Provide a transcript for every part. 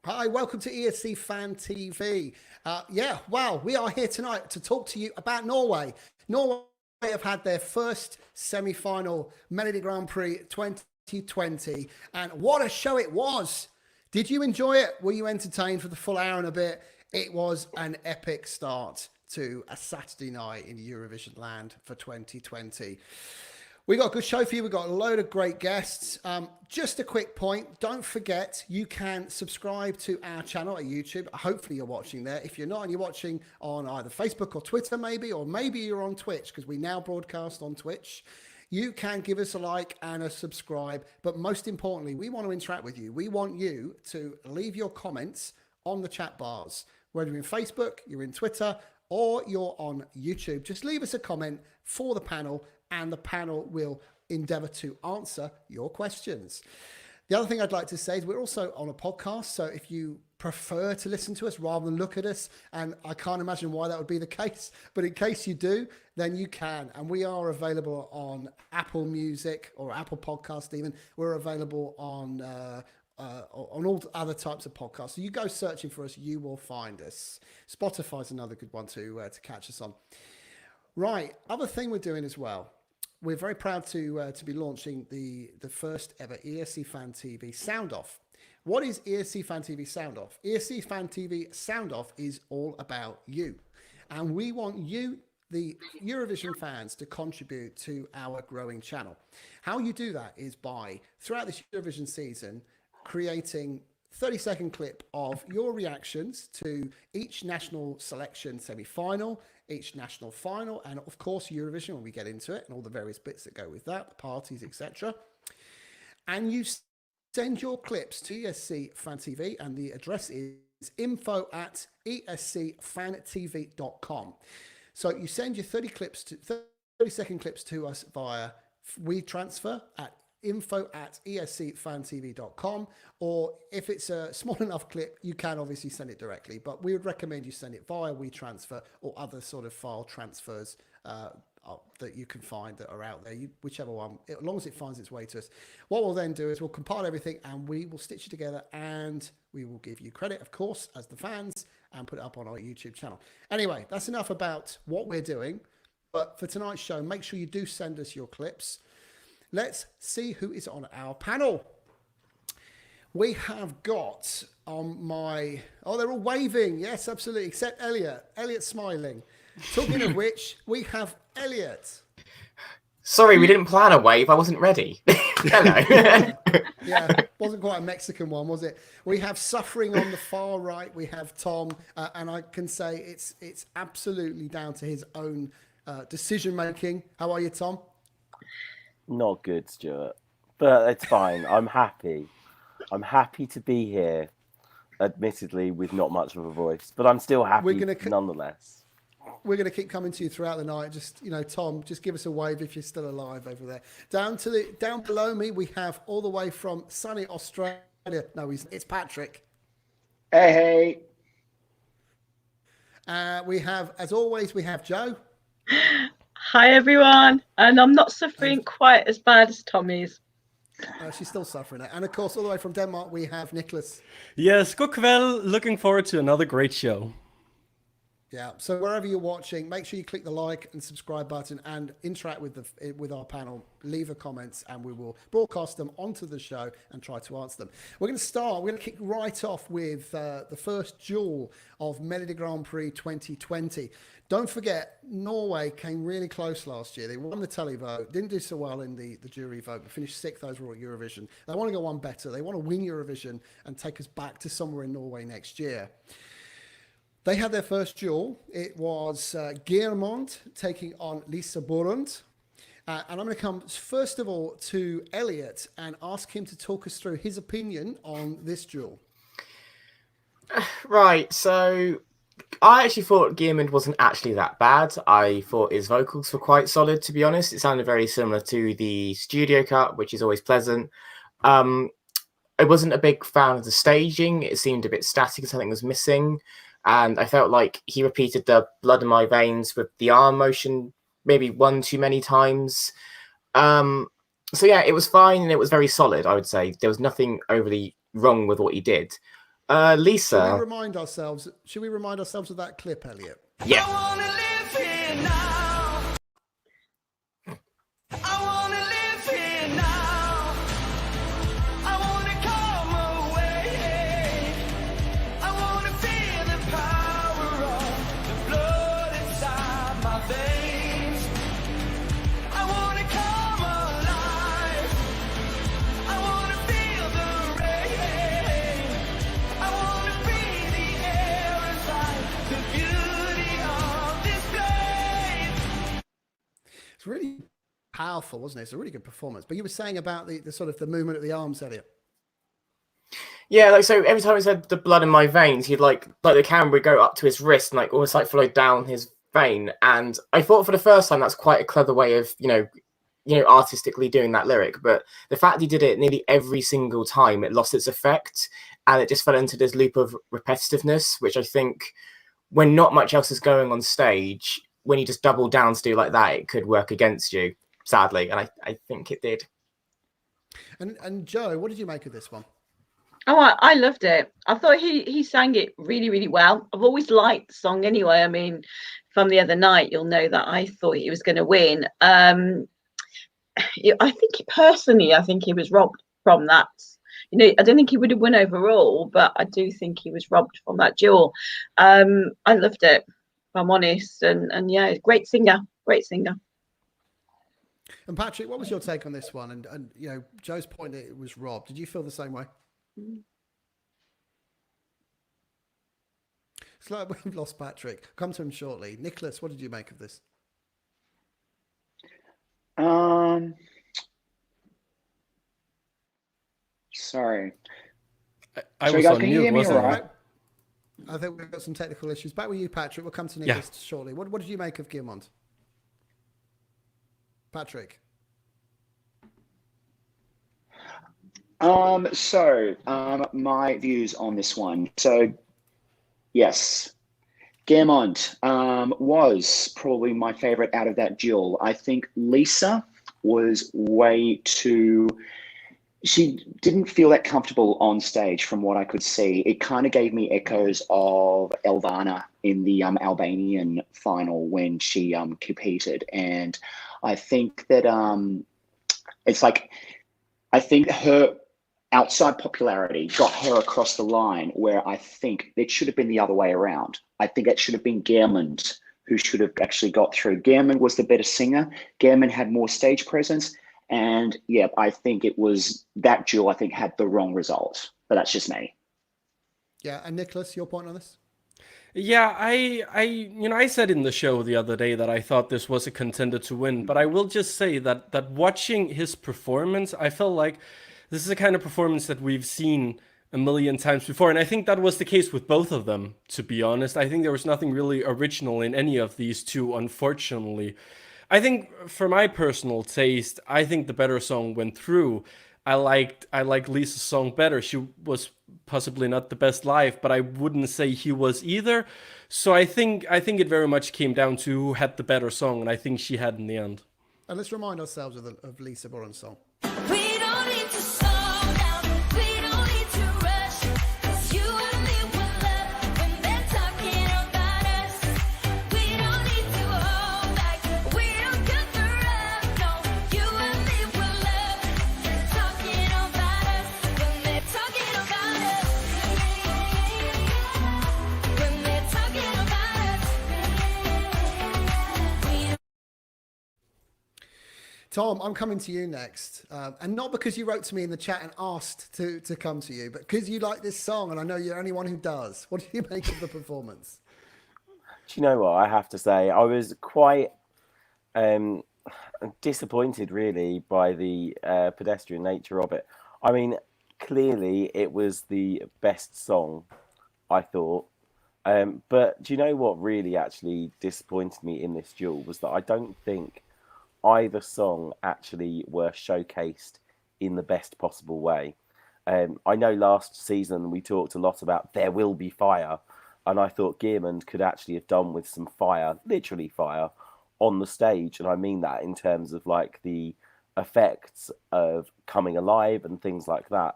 Hi, welcome to ESC Fan TV. Wow, we are here tonight to talk to you about Norway. Norway have had their first semi-final Melodi Grand Prix 2020, and what a show it was. Did you enjoy it? Were you entertained for the full hour and a bit? It was an epic start to a Saturday night in Eurovision land for 2020. We got a good show for you. We've got a load of great guests. Just a quick point. Don't forget, you can subscribe to our channel at YouTube. Hopefully you're watching there. If you're not and you're watching on either Facebook or Twitter maybe, or maybe you're on Twitch, because we now broadcast on Twitch, you can give us a like and a subscribe. But most importantly, we want to interact with you. We want you to leave your comments on the chat bars, whether you're in Facebook, you're in Twitter, or you're on YouTube. Just leave us a comment for the panel, and the panel will endeavor to answer your questions. The other thing I'd like to say is we're also on a podcast, so if you prefer to listen to us rather than look at us, and I can't imagine why that would be the case, but in case you do, then you can. And we are available on Apple Music or Apple Podcast even. We're available on all other types of podcasts. So you go searching for us, you will find us. Spotify's another good one to catch us on. Right, other thing we're doing as well. We're very proud to be launching the first ever ESC Fan TV Sound Off. What is ESC Fan TV Sound Off? ESC Fan TV Sound Off is all about you. And we want you, the Eurovision fans, to contribute to our growing channel. How you do that is by, throughout this Eurovision season, creating 30-second clip of your reactions to each national selection semi-final, each national final, and of course Eurovision when we get into it, and all the various bits that go with that, the parties, etc. And you send your clips to ESC Fan TV, and the address is info@escfantv.com. So you send your 30-second clips to us via WeTransfer at info@escfantv.com, or if it's a small enough clip, you can obviously send it directly, but we would recommend you send it via WeTransfer or other sort of file transfers that you can find that are out there, whichever one, as long as it finds its way to us. What we'll then do is we'll compile everything and we will stitch it together, and we will give you credit, of course, as the fans, and put it up on our YouTube channel. Anyway, that's enough about what we're doing, but for tonight's show, make sure you do send us your clips. Let's see who is on our panel. We have got on my... Oh, they're all waving. Yes, absolutely, except Elliot. Elliot's smiling. Talking of which, we have Elliot. Sorry, we didn't plan a wave. I wasn't ready. Hello. Yeah, wasn't quite a Mexican one, was it? We have Suffering on the far right. We have Tom. And I can say it's absolutely down to his own decision-making. How are you, Tom? Not good, Stuart, but it's fine. I'm happy. I'm happy to be here, admittedly with not much of a voice, but I'm still happy nonetheless. We're going to keep coming to you throughout the night. Just, Tom, just give us a wave if you're still alive over there. Down below me, we have all the way from sunny Australia. No, it's Patrick. Hey. We have, as always, we have Joe. Hi everyone, and I'm not suffering quite as bad as Tommy's. She's still suffering it. And of course, all the way from Denmark, we have Nicholas. Yes, god kväll. Looking forward to another great show. Yeah, so wherever you're watching, make sure you click the like and subscribe button and interact with our panel. Leave a comments and we will broadcast them onto the show and try to answer them. We're going to kick right off with the first duel of Melodi Grand Prix 2020. Don't forget, Norway came really close last year. They won the televote, didn't do so well in the jury vote, but finished 6th overall at Eurovision. They want to go one better. They want to win Eurovision and take us back to somewhere in Norway next year. They had their first duel. It was Geirmond taking on Lisa Borund. And I'm going to come first of all to Elliot and ask him to talk us through his opinion on this duel. Right, so I actually thought Geirmond wasn't actually that bad. I thought his vocals were quite solid, to be honest. It sounded very similar to the studio cut, which is always pleasant. I wasn't a big fan of the staging. It seemed a bit static, something was missing. And I felt like he repeated the blood in my veins with the arm motion maybe one too many times. So yeah, it was fine and it was very solid, I would say. There was nothing overly wrong with what he did. Lisa. Should we remind ourselves of that clip, Elliot? Yeah. It's really powerful, wasn't it? It's a really good performance. But you were saying about the sort of the movement of the arms, Elliot. Yeah, like, so every time he said the blood in my veins, he'd like the camera would go up to his wrist and like almost like follow down his vein. And I thought for the first time that's quite a clever way of, artistically doing that lyric. But the fact he did it nearly every single time, it lost its effect and it just fell into this loop of repetitiveness, which I think when not much else is going on stage, when you just double down to do like that, it could work against you, sadly. And I think it did. And Joe, what did you make of this one? Oh, I loved it. I thought he sang it really, really well. I've always liked the song anyway. I mean, from the other night, you'll know that I thought he was going to win. I think I think he was robbed from that. I don't think he would have won overall, but I do think he was robbed from that duel. I loved it, if I'm honest. And yeah, great singer. And Patrick, what was your take on this one? And Joe's point that it was robbed. Did you feel the same way? It's like we've lost Patrick. I'll come to him shortly. Nicholas, what did you make of this? Sorry. I was on mute, wasn't I? Right? I think we've got some technical issues. Back with you, Patrick. We'll come to Nicholas shortly. What did you make of Guillemot? Patrick. My views on this one. So, yes, Guillemot was probably my favorite out of that duel. I think Lisa was way too... She didn't feel that comfortable on stage from what I could see. It kind of gave me echoes of Elvana in the Albanian final when she competed. And I think that it's like, I think her outside popularity got her across the line, where I think it should have been the other way around. I think it should have been Guillemot who should have actually got through. Guillemot was the better singer. Guillemot had more stage presence. And yeah, I think it was that duel, I think, had the wrong result. But that's just me. Yeah. And Nicholas, your point on this? Yeah, I said in the show the other day that I thought this was a contender to win, but I will just say that watching his performance, I felt like this is the kind of performance that we've seen a million times before. And I think that was the case with both of them, to be honest. I think there was nothing really original in any of these two, unfortunately. I think for my personal taste, I think the better song went through. I liked Lisa's song better. She was possibly not the best live, but I wouldn't say he was either. So I think it very much came down to who had the better song, and I think she had in the end. And let's remind ourselves of Lisa Boren's song. We don't need to slow down. We don't need to rush. 'Cause you and me will love when they're talking about us. We don't need to hold back. We don't cut the rug. No, you and me will love. They're talking about us when they're talking about us. When they're talking about us. Tom, I'm coming to you next. And not because you wrote to me in the chat and asked to come to you, but because you like this song, and I know you're the only one who does. What do you make of the performance? Do you know what I have to say? I was quite disappointed, really, by the pedestrian nature of it. I mean, clearly it was the best song, I thought. But do you know what really actually disappointed me in this duel was that I don't think either song actually were showcased in the best possible way. I know last season we talked a lot about There Will Be Fire, and I thought Guillemot could actually have done with some fire, literally fire, on the stage. And I mean that in terms of like the effects of coming alive and things like that.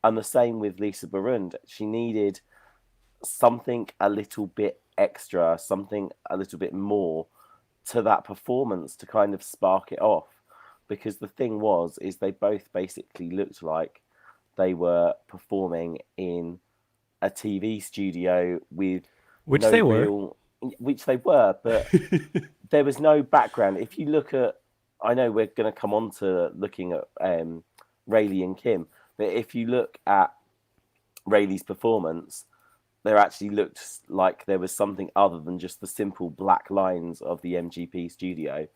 And the same with Lisa Barund. She needed something a little bit extra, something a little bit more to that performance to kind of spark it off. Because the thing is they both basically looked like they were performing in a TV studio with Which no they were. real, which they were, but there was no background. If you look at, I know we're going to come on to looking at Raylee and Kim, but if you look at Raylee's performance, there actually looked like there was something other than just the simple black lines of the MGP studio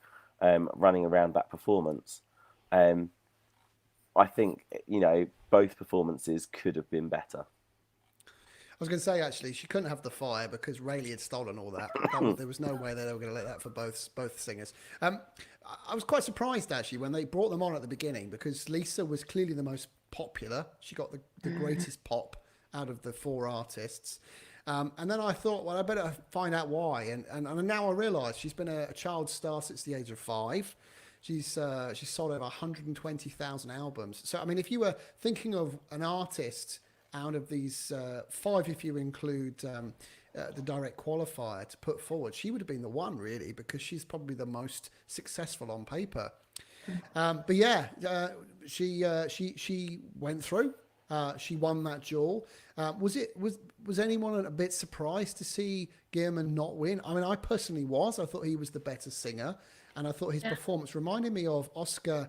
running around that performance. I think, both performances could have been better. I was going to say, actually, she couldn't have the fire because Rayleigh had stolen all that. There was no way that they were going to let that for both singers. I was quite surprised, actually, when they brought them on at the beginning because Lisa was clearly the most popular. She got the greatest pop out of the 4 artists. And then I thought, well, I better find out why. And now I realise she's been a child star since the age of 5. She's sold over 120,000 albums. So, I mean, if you were thinking of an artist out of these 5, if you include the direct qualifier to put forward, she would have been the one, really, because she's probably the most successful on paper. But yeah, she went through. She won that duel. Was anyone a bit surprised to see Gearman not win? I mean, I personally was. I thought he was the better singer, and I thought his performance reminded me of Oscar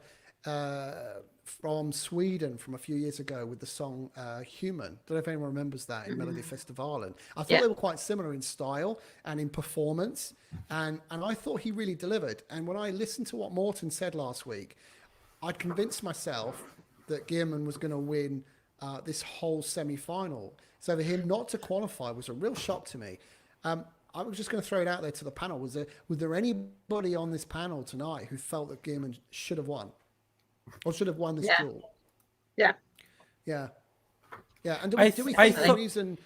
from Sweden from a few years ago with the song Human. Don't know if anyone remembers that in Melodi Festivalen. I thought they were quite similar in style and in performance, and I thought he really delivered. And when I listened to what Morten said last week, I'd convinced myself that Gearman was going to win this whole semi-final. So for him not to qualify was a real shock to me. I was just going to throw it out there to the panel. Was there anybody on this panel tonight who felt that Gearman should have won? Or should have won this duel? Yeah. And do we think the reason...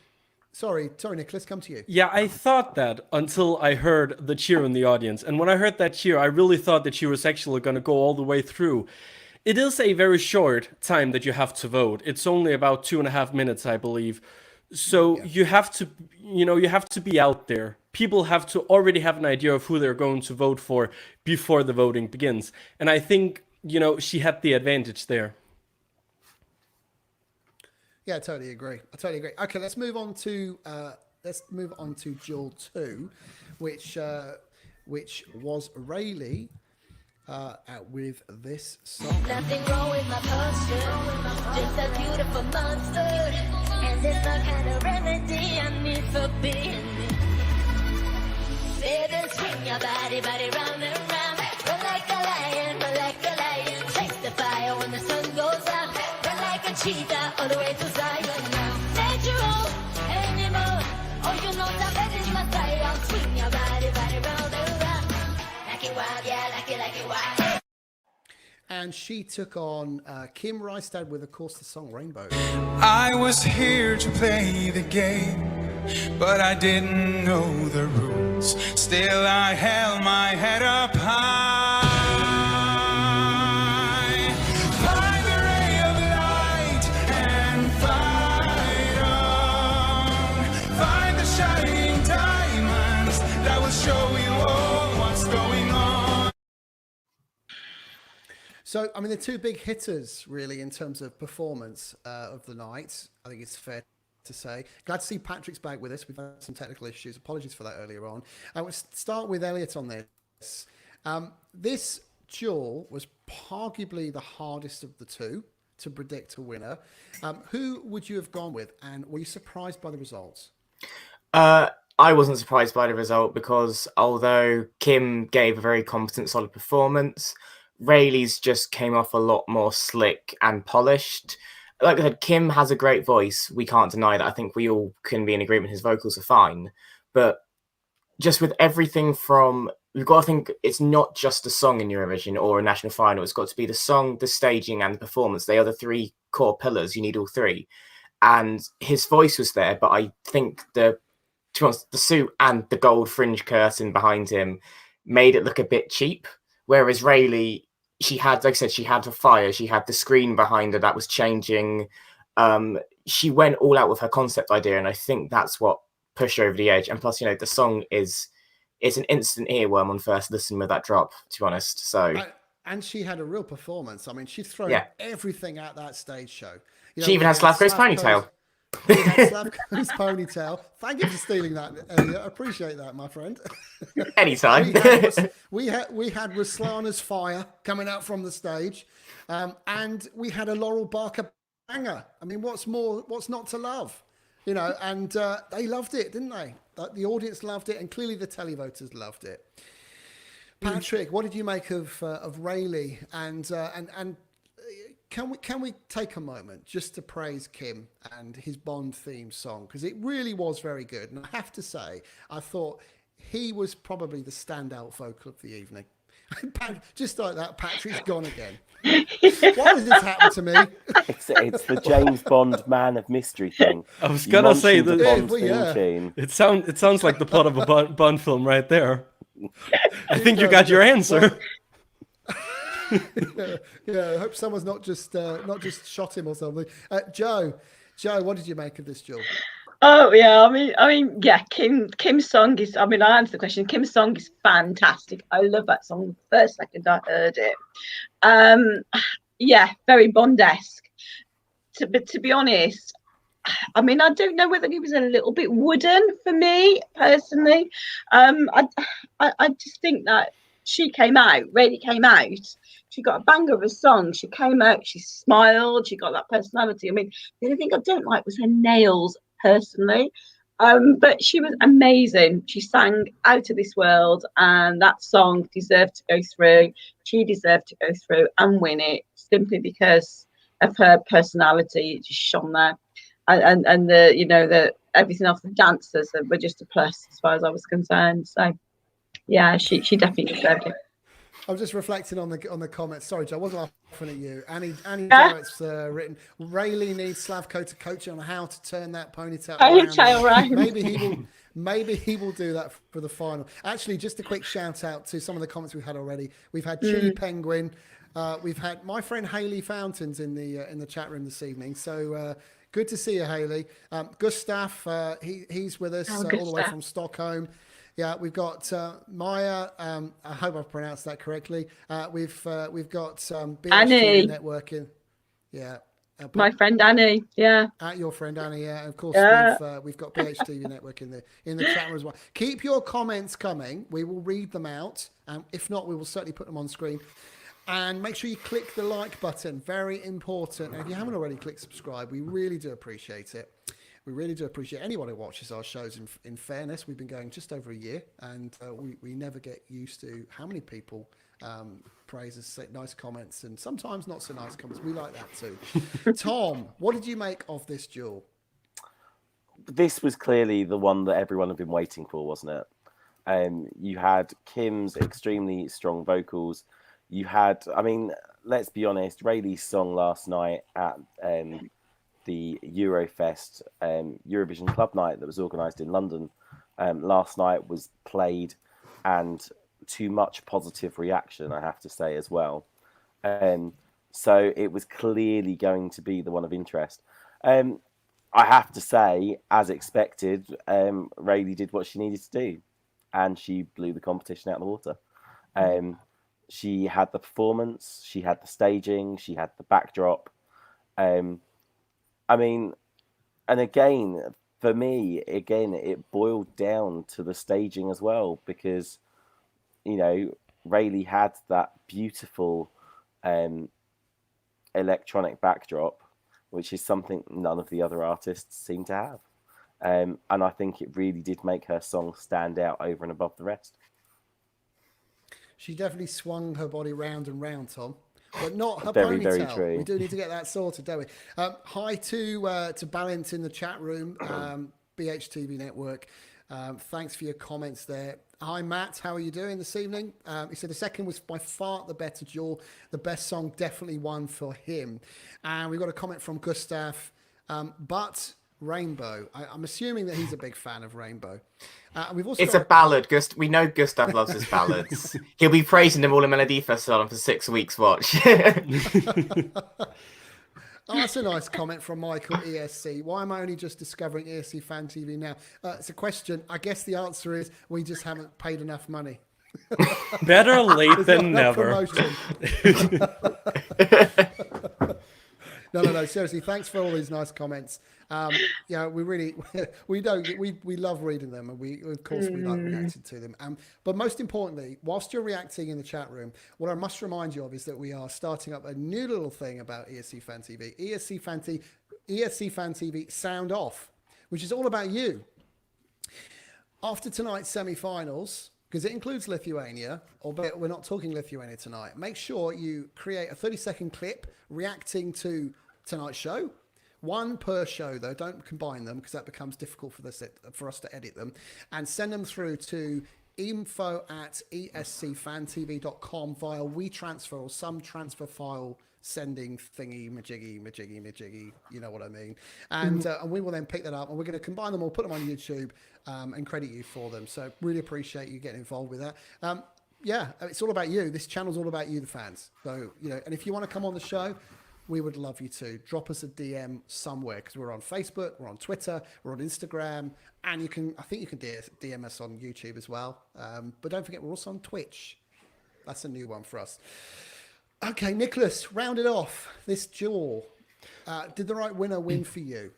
Sorry, Nicholas, come to you. Yeah, I thought that until I heard the cheer in the audience. And when I heard that cheer, I really thought that she was actually going to go all the way through. It is a very short time that you have to vote. It's only about 2.5 minutes, I believe. So you have to, you have to be out there. People have to already have an idea of who they're going to vote for before the voting begins. And I think, she had the advantage there. Yeah, I totally agree. Okay, let's move on to duel 2, which was Raylee with this song. Nothing wrong with my posture, just a beautiful monster, and it's the kind of remedy I need for being me. Baby, swing your body round and round, run like a lion, chase the fire when the sun goes out, run like a cheetah all the way to Zion now. Natural anymore, oh you know that bed is my style. Swing your body round and round, like it wild, yeah, like it wild. And she took on Kim Rystad with, of course, the song Rainbow. I was here to play the game, but I didn't know the rules. Still, I held my head up high. Find the ray of light and fight on. Find the shining diamonds that will show you all what's going on. So, I mean, the 2 big hitters, really, in terms of performance of the night, I think it's fair to say. Glad to see Patrick's back with us. We've had some technical issues. Apologies for that earlier on. We'll start with Elliot on this. This duel was arguably the hardest of the 2 to predict a winner. Who would you have gone with, and were you surprised by the results? I wasn't surprised by the result because although Kim gave a very competent, solid performance, Rayleigh's just came off a lot more slick and polished. Like I said, Kim has a great voice. We can't deny that. I think we all can be in agreement his vocals are fine. But just with everything from... We've got to think it's not just a song in Eurovision or a national final. It's got to be the song, the staging, and the performance. They are the 3 core pillars. You need all 3. And his voice was there, but I think the suit and the gold fringe curtain behind him made it look a bit cheap. Whereas Rayleigh, she had, like I said, she had the fire, she had the screen behind her that was changing she went all out with her concept idea, and I think that's what pushed her over the edge. And plus, you know, the song it's an instant earworm on first listen with that drop, to be honest. So and she had a real performance. I mean, she's thrown everything at that stage show. You know, she even has Slavko's ponytail. We had Slavko's ponytail. Thank you for stealing that, Elliot. I appreciate that, my friend. Anytime. we had Ruslana's fire coming out from the stage, and we had a Laurel Barker banger. I mean, what's not to love? You know, and they loved it, didn't they? The audience loved it, and clearly the televoters loved it. Patrick, what did you make of Raylee? And can we take a moment just to praise Kim and his Bond theme song, because it really was very good. And I have to say, I thought he was probably the standout vocal of the evening. Just like that, Patrick's gone again. Why does this happen to me? It's the James Bond Man of Mystery thing. I was gonna say the that Bond theme tune. it sounds like the plot of a Bond film right there. I think you got your answer. Yeah, I hope someone's not just shot him or something. Joe, what did you make of this, Joel? Oh yeah, I mean, yeah. Kim's song is. I mean, I answered the question. Kim's song is fantastic. I love that song. The first second I heard it, yeah, very Bond-esque. But to be honest, I mean, I don't know whether he was a little bit wooden for me personally. I just think that she came out. Raylee came out. She got a banger of a song. She came out. She smiled. She got that personality. I mean, the only thing I don't like was her nails. Personally, but she was amazing. She sang out of this world, and that song deserved to go through. She deserved to go through and win it simply because of her personality. It just shone there, and the, you know, the everything else, the dancers were just a plus as far as I was concerned. So yeah, she definitely deserved it. I'm just reflecting on the comments. Sorry, Joe, I wasn't laughing at you. Annie Jarrett's written, Raylee needs Slavko to coach on how to turn that ponytail around. Maybe he will do that for the final. Actually, just a quick shout out to some of the comments we've had already. We've had Chili Penguin. We've had my friend Hayley Fountains in the chat room this evening. So good to see you, Hayley. Gustav, he's with us all the way from Stockholm. Yeah, we've got Maya. I hope I've pronounced that correctly. We've got BHTV networking. Yeah, my friend Annie. Yeah, your friend Annie. Yeah, of course. We've got BHTV network in the chat room as well. Keep your comments coming. We will read them out. If not, we will certainly put them on screen. And make sure you click the like button. Very important. And if you haven't already, click subscribe. We really do appreciate it. We really do appreciate anyone who watches our shows. In fairness, we've been going just over a year, and we never get used to how many people praise us, say nice comments, and sometimes not so nice comments. We like that too. Tom, what did you make of this duel? This was clearly the one that everyone had been waiting for, wasn't it? You had Kim's extremely strong vocals. You had, I mean, let's be honest, Rayleigh's song last night at the Eurofest Eurovision Club Night that was organised in London last night was played, and too much positive reaction, I have to say, as well. So it was clearly going to be the one of interest. I have to say, as expected, Rayleigh did what she needed to do, and she blew the competition out of the water. She had the performance, she had the staging, she had the backdrop. I mean, and again, for me, it boiled down to the staging as well, because, you know, Rayleigh had that beautiful electronic backdrop, which is something none of the other artists seem to have. And I think it really did make her song stand out over and above the rest. She definitely swung her body round and round, Tom. But not her Very, ponytail. very true. We do need to get that sorted, don't we? Hi to Balance in the chat room, BHTV Network. Thanks for your comments there. Hi, Matt. How are you doing this evening? He said the second was by far the better duel. The best song definitely won for him. And we've got a comment from Gustav. But Rainbow. I'm assuming that he's a big fan of Rainbow. We've also it's a ballad. We know Gustav loves his ballads. He'll be praising them all in Melodi Festival for 6 weeks. Watch. Oh, that's a nice comment from Michael ESC. Why am I only just discovering ESC Fan TV now? It's a question. I guess the answer is we just haven't paid enough money. Better late There's than not enough never. promotion. No. Seriously, thanks for all these nice comments. Yeah, we really, we love reading them, and of course we like reacting to them. But most importantly, whilst you're reacting in the chat room, what I must remind you of is that we are starting up a new little thing about ESC Fan TV, ESC Fan TV Sound Off, which is all about you. After tonight's semi-finals, because it includes Lithuania, albeit we're not talking Lithuania tonight, make sure you create a 30-second clip reacting to tonight's show. One per show, though. Don't combine them because that becomes difficult for us to edit them. And send them through to info@escfantv.com via WeTransfer or some transfer file sending thingy, majiggy. You know what I mean? And we will then pick that up, and we're going to combine them all, put them on YouTube, and credit you for them. So really appreciate you getting involved with that. Yeah, it's all about you. This channel's all about you, the fans. So, and if you want to come on the show, we would love you to. Drop us a DM somewhere, because we're on Facebook, we're on Twitter, we're on Instagram, and I think you can DM us on YouTube as well. But don't forget, we're also on Twitch. That's a new one for us. Okay, Nicholas, round it off. This duel. Did the right winner win for you?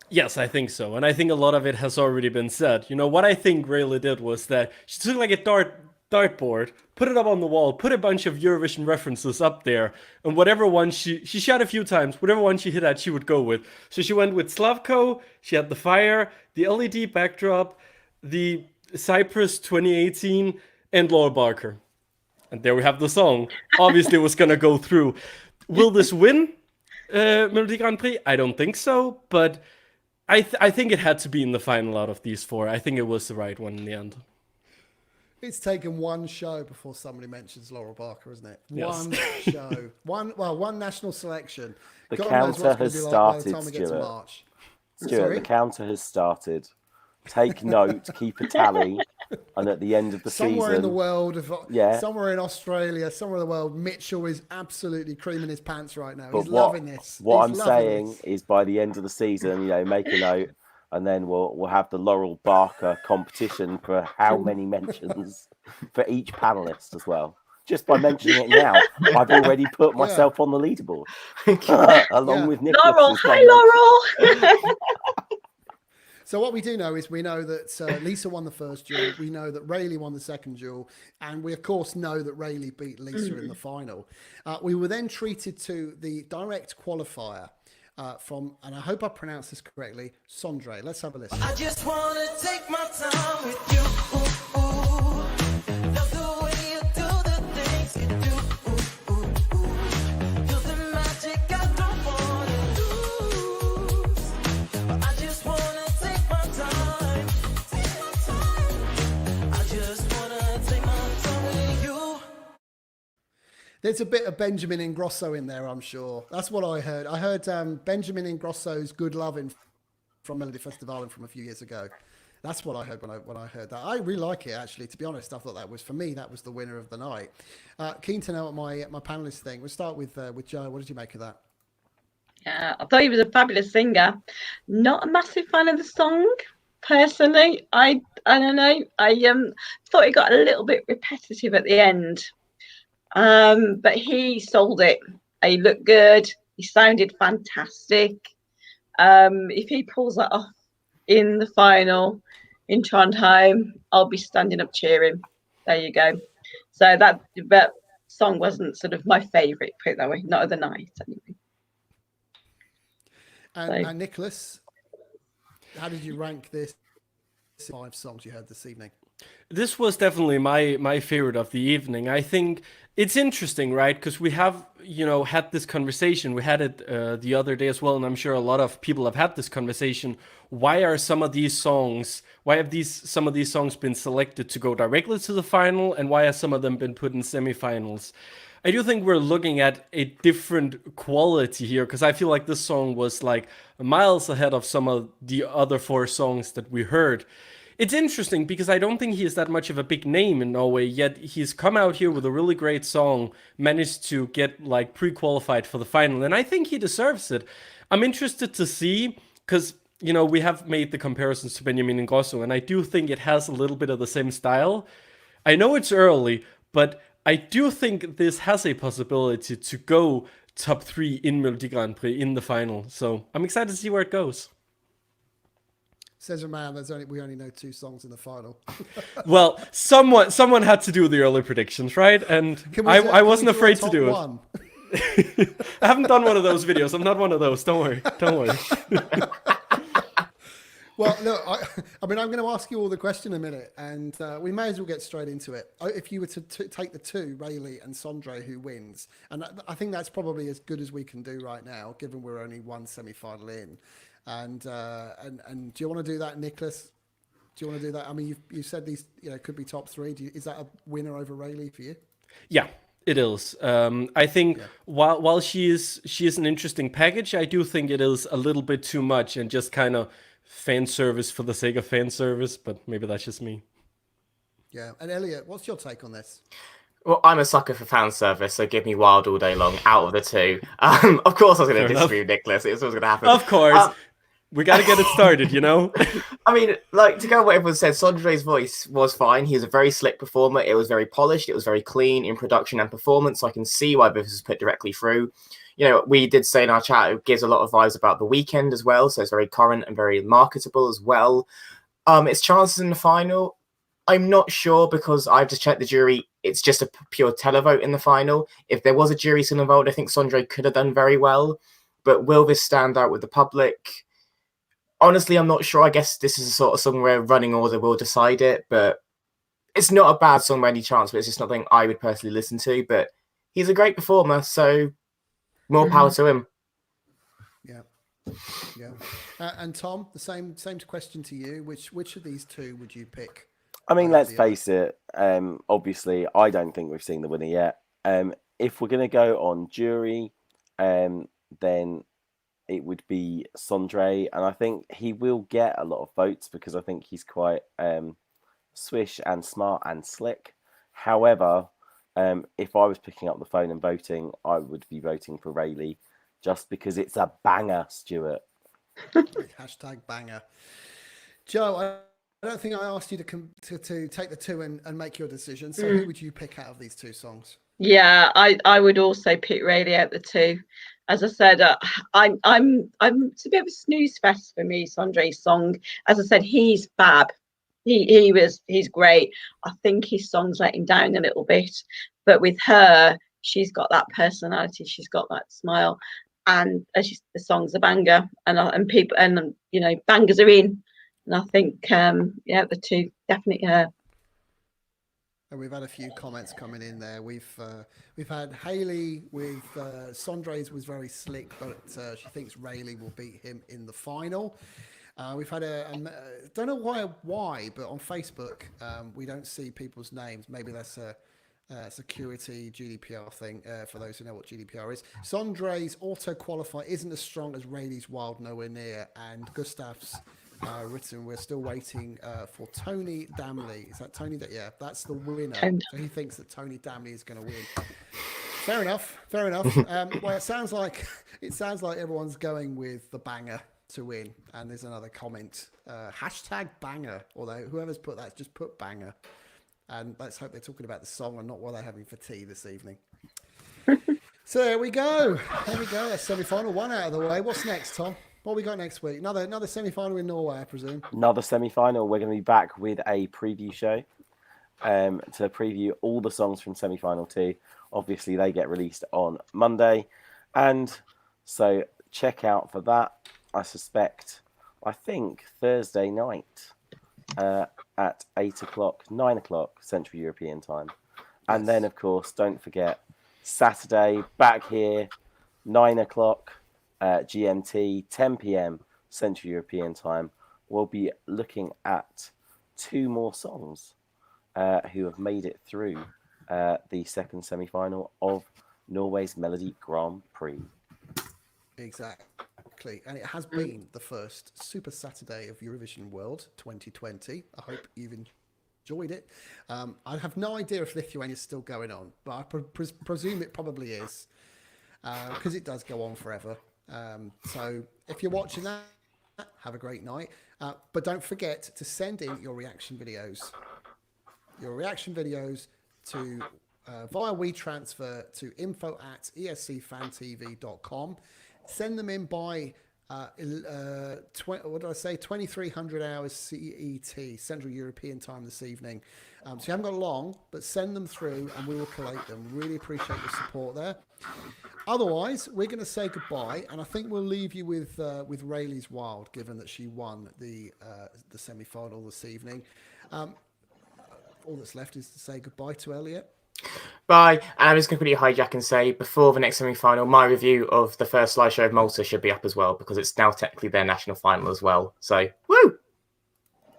Yes, I think so. And I think a lot of it has already been said. What I think Raylee did was that she took like a dartboard, put it up on the wall, put a bunch of Eurovision references up there, and whatever one she shot a few times, whatever one she hit at, she would go with. So she went with Slavko, she had the fire, the LED backdrop, the Cyprus 2018, and Laura Barker. And there we have the song. Obviously, it was going to go through. Will this win Melodi Grand Prix? I don't think so, but I think it had to be in the final out of these four. I think it was the right one in the end. It's taken one show before somebody mentions Laura Barker, isn't it? Yes. One show. One national selection. The God knows counter what's gonna has be like by started, the time we get to Stuart. March. Stuart, Sorry? the counter has started. Take note, keep a tally, and at the end of the Somewhere season, in the world, Yeah. somewhere in Australia, somewhere in the world, Mitchell is absolutely creaming his pants right now. But He's loving this. What He's I'm loving saying this. is, by the end of the season, make a note, and then we'll have the Laurel Barker competition for how many mentions for each panelist as well. Just by mentioning it now, I've already put myself on the leaderboard along with Nicholas. Laurel, hi Laurel. So what we do know is we know that Lisa won the first duel. We know that Raylee won the second duel. And we, of course, know that Raylee beat Lisa in the final. We were then treated to the direct qualifier from, and I hope I pronounced this correctly, Sondray. Let's have a listen. I just wanna take my time with you. Love the way you do the things you do. You're the magic I don't wanna lose. I just wanna take my time. I just wanna take my time with you. There's a bit of Benjamin Ingrosso in there, I'm sure. That's what I heard. I heard Benjamin Ingrosso's Good Lovin' from Melody Festival from a few years ago. That's what I heard when I heard that. I really like it, actually. To be honest, I thought that was, for me, that was the winner of the night. Keen to know what my panelists think. We'll start with Joe. What did you make of that? Yeah, I thought he was a fabulous singer. Not a massive fan of the song, personally. I don't know. I thought it got a little bit repetitive at the end. But he sold it. He looked good. He sounded fantastic. If he pulls that off in the final in Trondheim, I'll be standing up cheering. There you go. So that song wasn't sort of my favourite, put it that way. Not of the night, anyway. And Nicholas, how did you rank this 5 songs you heard this evening? This was definitely my favorite of the evening. I think it's interesting, right? Because we have, had this conversation. We had it the other day as well, and I'm sure a lot of people have had this conversation. Why have some of these songs been selected to go directly to the final, and why have some of them been put in semifinals? I do think we're looking at a different quality here, because I feel like this song was like miles ahead of some of the other 4 songs that we heard. it's interesting because I don't think he is that much of a big name in Norway, yet he's come out here with a really great song, managed to get like pre-qualified for the final, and I think he deserves it. I'm interested to see, because you know, we have made the comparisons to Benjamin Ingrosso, and I do think it has a little bit of the same style. I know it's early, but I do think this has a possibility to go top 3 in Melodi Grand Prix in the final. So I'm excited to see where it goes. Says a man. We only know 2 songs in the final. Well, someone had to do the early predictions, right? And I wasn't afraid to do it. I haven't done one of those videos. I'm not one of those. Don't worry. Don't worry. Well, look, I mean, I'm going to ask you all the question in a minute, and we may as well get straight into it. If you were to take the 2, Raylee and Sondray, who wins, and I think that's probably as good as we can do right now, given we're only 1 semi-final in. And do you want to do that, Nicholas? Do you want to do that? I mean, you said these, you know, could be top 3. Is that a winner over Raylee for you? Yeah, it is. I think while she is an interesting package, I do think it is a little bit too much and just kind of fan service for the sake of fan service. But maybe that's just me. Yeah. And Elliot, what's your take on this? Well, I'm a sucker for fan service, so give me Wild all day long out of the 2. Of course I was going to disagree with Nicholas. It was going to happen. Of course. We got to get it started, you know? I mean, like, to go on what everyone said, Sondray's voice was fine. He was a very slick performer. It was very polished. It was very clean in production and performance. So I can see why this was put directly through. You know, we did say in our chat, it gives a lot of vibes about The Weeknd as well. So it's very current and very marketable as well. Its chances in the final, I'm not sure, because I've just checked the jury. It's just a pure televote in the final. If there was a jury still involved, I think Sondray could have done very well. But will this stand out with the public? Honestly, I'm not sure. I guess this is a sort of song where running order will decide it. But it's not a bad song by any chance, but it's just nothing I would personally listen to. But he's a great performer, so more power to him. Yeah. Yeah. And Tom, the same question to you. Which of these 2 would you pick? I mean, let's face it. Obviously, I don't think we've seen the winner yet. If we're going to go on jury, then it would be Sondray, and I think he will get a lot of votes because I think he's quite swish and smart and slick. However, if I was picking up the phone and voting, I would be voting for Raylee just because it's a banger, Stuart. Hashtag banger. Joe, I don't think I asked you to take the 2 and make your decision. So who would you pick out of these 2 songs? Yeah, I would also pick Rayleigh out the 2. As I said, I'm it's a bit of a snooze fest for me. Sondray's song, as I said, he's fab. He's great. I think his song's let him down a little bit, but with her, she's got that personality. She's got that smile, and the song's a banger. And people, and you know, bangers are in. And I think the 2 definitely her. And we've had a few comments coming in there. We've had Haley with Sondray's was very slick, but she thinks Raylee will beat him in the final. We've had don't know why, but on Facebook we don't see people's names. Maybe that's a security GDPR thing for those who know what GDPR is. Sondray's auto qualifier isn't as strong as Rayleigh's Wild, nowhere near. And Gustav's written, we're still waiting for Tony Damley. Is that Tony? Yeah, that's the winner. So he thinks that Tony Damley is going to win. Fair enough. Well, it sounds like everyone's going with the banger to win. And there's another comment. Hashtag banger. Although whoever's put that, just put banger. And let's hope they're talking about the song and not what they're having for tea this evening. So there we go. That's semi-final 1 out of the way. What's next, Tom? What we got next week? Another semi-final in Norway, I presume. Another semi-final. We're going to be back with a preview show to preview all the songs from semi-final 2. Obviously, they get released on Monday. And so check out for that. I think Thursday night at 8 o'clock, 9 o'clock Central European time. And then, of course, don't forget, Saturday, back here, 9 o'clock GMT, 10 p.m. Central European time. We'll be looking at 2 more songs who have made it through the second semi-final of Norway's Melodi Grand Prix. Exactly. exactly. And it has been the first Super Saturday of Eurovision World 2020. I hope you've enjoyed it. I have no idea if Lithuania is still going on, but I presume it probably is, because it does go on forever. So if you're watching that, have a great night. But don't forget to send in your reaction videos. To via WeTransfer to info@escfantv.com. Send them in by 2300 hours CET, Central European time this evening. So you haven't got long, but send them through and we will collate them. Really appreciate your support there. Otherwise, we're going to say goodbye, and I think we'll leave you with Raylee Wild, given that she won the semi-final this evening. All that's left is to say goodbye to Elliot. Bye. And I'm just going to quickly hijack and say, before the next semi-final, my review of the first slideshow of Malta should be up as well, because it's now technically their national final as well. So, woo!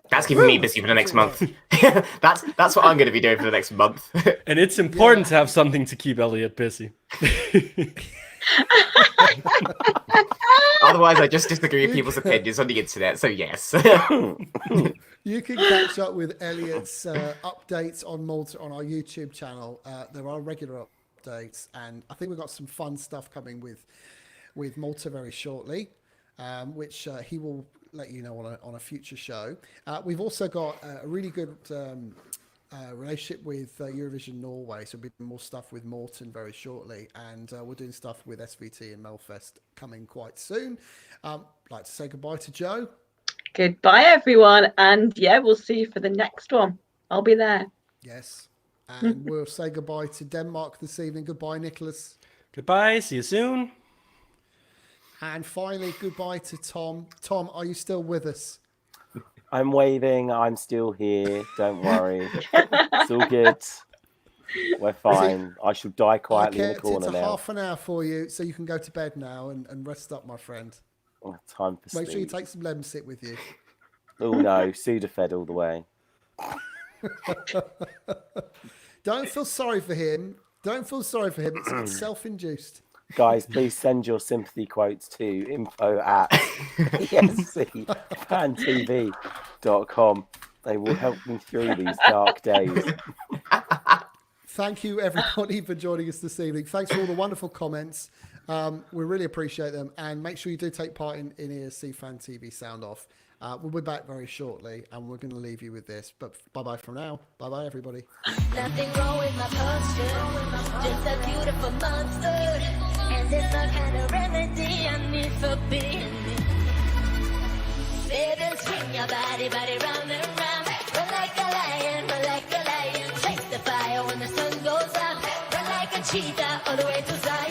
That's keeping me busy for the next month. That's what I'm going to be doing for the next month. And it's important to have something to keep Elliot busy. Otherwise, I just disagree with people's opinions on the internet. So yes. You can catch up with Elliot's updates on Malta on our YouTube channel. There are regular updates, and I think we've got some fun stuff coming with Malta very shortly, which he will let you know on a future show. We've also got a really good relationship with Eurovision Norway, so we'll be doing more stuff with Morten very shortly, and we're doing stuff with SVT and Melfest coming quite soon. Like to say goodbye to Joe. Goodbye, everyone. And yeah, we'll see you for the next one. I'll be there. Yes. And we'll say goodbye to Denmark this evening. Goodbye, Nicholas. Goodbye. See you soon. And finally, goodbye to Tom. Tom, are you still with us? I'm waving. I'm still here. Don't worry. It's all good. We're fine. I shall die quietly in the corner it's now. half an hour for you, so you can go to bed now and rest up, my friend. Oh, time for Make sleep. sure you take some Lemsip with you. Oh no, Sudafed all the way. Don't feel sorry for him. It's self-induced. Guys, please send your sympathy quotes to info@escfantv.com. They will help me through these dark days. Thank you, everybody, for joining us this evening. Thanks for all the wonderful comments. We really appreciate them. And make sure you do take part in ESC Fan TV Sound Off. We'll be back very shortly, and we're going to leave you with this. But bye-bye for now. Bye-bye, everybody. Nothing wrong with my posture, just a beautiful monster. And it's the kind of remedy I need for being me. Baby, swing your body round and round. Run like a lion, chase the fire when the sun goes out. Run like a cheetah all the way to Zion.